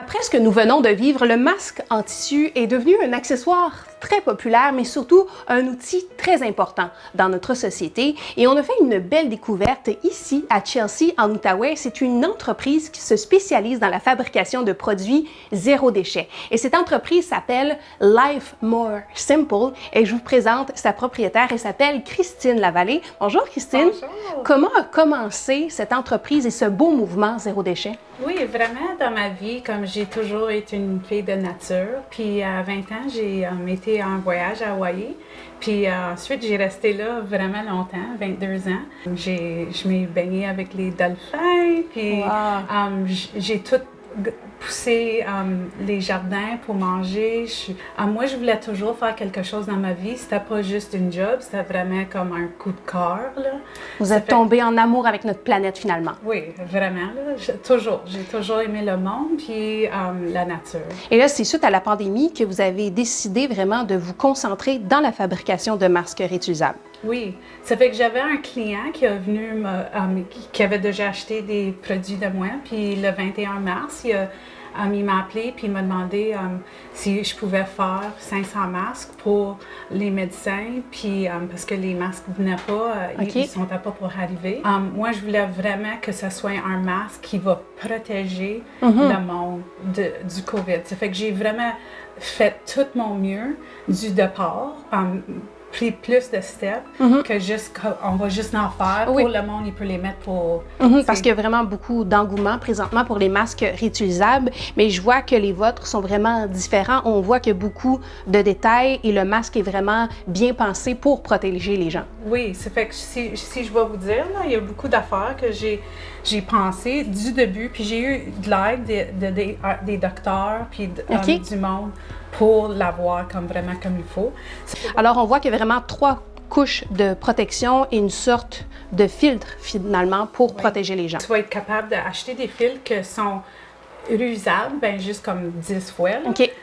Après ce que nous venons de vivre, le masque en tissu est devenu un accessoire très populaire, mais surtout un outil très important dans notre société. Et on a fait une belle découverte ici à Chelsea, en Outaouais. C'est une entreprise qui se spécialise dans la fabrication de produits zéro déchet. Et cette entreprise s'appelle Life More Simple. Et je vous présente sa propriétaire. Elle s'appelle Christine Lavallée. Bonjour Christine. Bonjour. Comment a commencé cette entreprise et ce beau mouvement zéro déchet? Oui, vraiment, dans ma vie, comme j'ai toujours été une fille de nature, puis à 20 ans, j'ai été en voyage à Hawaï, puis ensuite, j'ai resté là vraiment longtemps, 22 ans. Je m'ai baignée avec les dolphins, puis j'ai tout poussé les jardins pour manger. Moi, je voulais toujours faire quelque chose dans ma vie. C'était pas juste une job, c'était vraiment comme un coup de cœur, là. Vous êtes tombé en amour avec notre planète finalement. Oui, vraiment. Là, j'ai toujours aimé le monde puis la nature. Et là, c'est suite à la pandémie que vous avez décidé vraiment de vous concentrer dans la fabrication de masques réutilisables. Oui, ça fait que j'avais un client qui est venu qui avait déjà acheté des produits de moi, puis le 21 mars, il m'a appelé puis il m'a demandé si je pouvais faire 500 masques pour les médecins, puis parce que les masques ne venaient pas, ils ne sont pas pour arriver. Moi, je voulais vraiment que ce soit un masque qui va protéger le monde du COVID. Ça fait que j'ai vraiment fait tout mon mieux du départ. Pris plus de steps que juste on va juste en faire pour le monde, il peut les mettre pour... Parce qu'il y a vraiment beaucoup d'engouement présentement pour les masques réutilisables, mais je vois que les vôtres sont vraiment différents. On voit qu'il y a beaucoup de détails et le masque est vraiment bien pensé pour protéger les gens. Oui, ça fait que si je vais vous dire, là, il y a beaucoup d'affaires que j'ai pensé du début, puis j'ai eu de l'aide des docteurs, puis du monde pour l'avoir vraiment comme il faut. Alors, on voit qu'il y a vraiment 3 couches de protection et une sorte de filtre, finalement, pour protéger les gens. Tu vas être capable d'acheter des filtres qui sont réusables, ben juste comme 10 fois.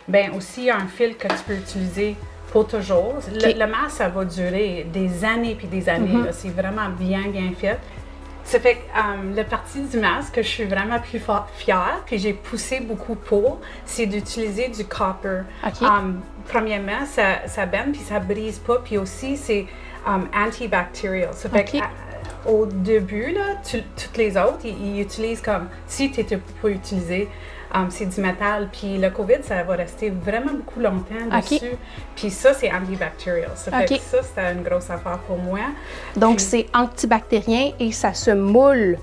Ben aussi, il y a un filtre que tu peux utiliser pour toujours. Le masque, ça va durer des années puis des années. C'est vraiment bien fait. Ça fait que le parti du masque que je suis vraiment plus fière, puis j'ai poussé beaucoup pour, c'est d'utiliser du copper. Premièrement, ça bend puis ça brise pas, puis aussi c'est antibacterial. Ça fait que au début, là, toutes les autres, ils utilisent comme, si tu n'étais pas utilisé, c'est du métal. Puis le COVID, ça va rester vraiment beaucoup longtemps dessus. Puis ça, c'est antibacterial. Ça fait que ça, c'était une grosse affaire pour moi. Donc, c'est antibactérien et ça se moule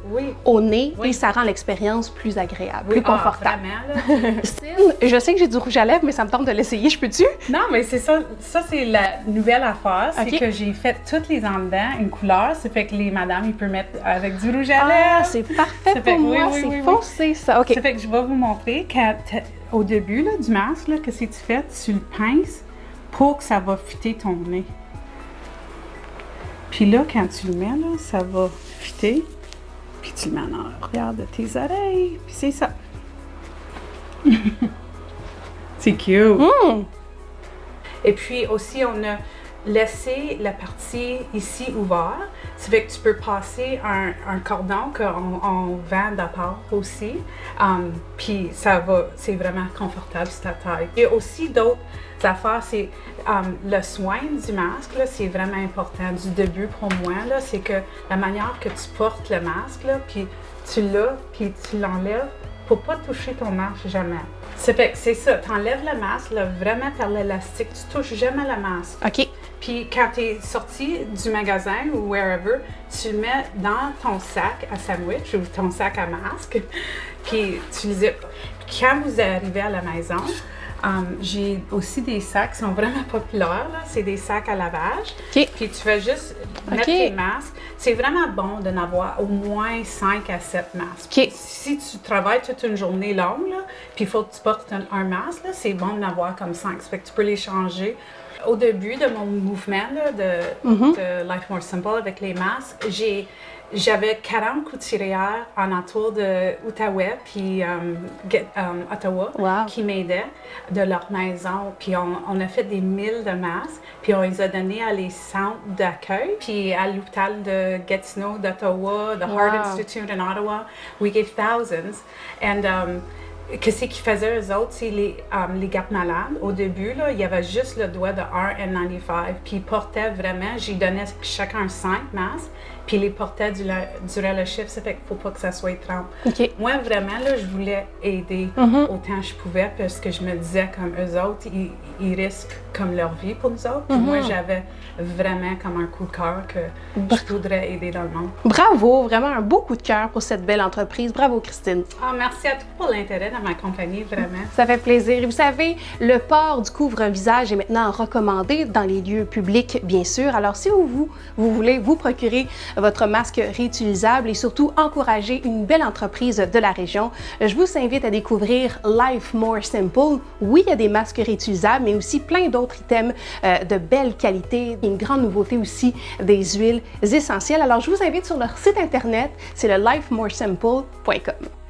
au nez et ça rend l'expérience plus agréable, plus confortable. Vraiment, Christine, je sais que j'ai du rouge à lèvres, mais ça me tente de l'essayer. Je peux-tu? Non, mais c'est ça. Ça, c'est la nouvelle affaire. C'est que j'ai fait toutes les en dedans une couleur. Ça fait que les madames, ils peuvent mettre avec du rouge à lèvres. Ah, c'est parfait pour moi. C'est foncé, ça. OK. Ça fait que je vais vous montrer au début là, du masque, là, qu'est-ce que tu fais? Tu le pinces pour que ça va fitter ton nez. Puis là, quand tu le mets, là, ça va fitter. Puis tu le mets en arrière de tes oreilles. Puis c'est ça. C'est cute. Et puis aussi, on a laissé la partie ici ouverte. Ça fait que tu peux passer un cordon qu'on vend à part aussi. Puis c'est vraiment confortable sur ta taille. Il y a aussi d'autres affaires, c'est le soin du masque, là, c'est vraiment important du début pour moi. Là, c'est que la manière que tu portes le masque, là, puis tu l'as, puis tu l'enlèves pour pas toucher ton masque jamais. Ça fait que c'est ça, tu enlèves le masque, là, vraiment par l'élastique, tu touches jamais le masque. OK. Puis quand tu es sorti du magasin ou wherever, tu le mets dans ton sac à sandwich ou ton sac à masque, puis tu le zippes. Puis quand vous arrivez à la maison, j'ai aussi des sacs qui sont vraiment populaires, là. C'est des sacs à lavage. Puis tu fais juste mettre tes masques. C'est vraiment bon d'en avoir au moins 5 à 7 masques. Si tu travailles toute une journée longue, puis il faut que tu portes un masque, c'est bon d'en avoir comme 5. Ça fait que tu peux les changer. Au début de mon mouvement là, de Life More Simple avec les masques, j'avais 40 couturières en entour de Outaouais puis Ottawa qui m'aidaient de leur maison. Puis on a fait des 1000 de masques, puis on les a donnés à les centres d'accueil, puis à l'hôpital de Gatineau d'Ottawa, the Heart Institute in Ottawa. We gave thousands. And qu'est-ce qu'ils faisaient eux autres, c'est les gardes malades. Au début, là, il y avait juste le doigt de RN95, puis ils portaient vraiment, j'y donnais chacun 5 masques, puis ils les portaient durant le chiffre, ça fait qu'il ne faut pas que ça soit étrange. OK. Moi, vraiment, là, je voulais aider autant que je pouvais, parce que je me disais, comme eux autres, ils risquent comme leur vie pour nous autres. Puis moi, j'avais vraiment comme un coup de cœur que je voudrais aider dans le monde. Bravo, vraiment un beau coup de cœur pour cette belle entreprise. Bravo, Christine. Ah, merci à toi pour l'intérêt dans ma compagnie, vraiment. Ça fait plaisir. Et vous savez, le port du couvre-visage est maintenant recommandé dans les lieux publics, bien sûr. Alors, si vous voulez vous procurer votre masque réutilisable et surtout encourager une belle entreprise de la région, je vous invite à découvrir Life More Simple. Oui, il y a des masques réutilisables, mais aussi plein d'autres items de belle qualité. Une grande nouveauté aussi, des huiles essentielles. Alors, je vous invite sur leur site internet, c'est le lifemoresimple.com.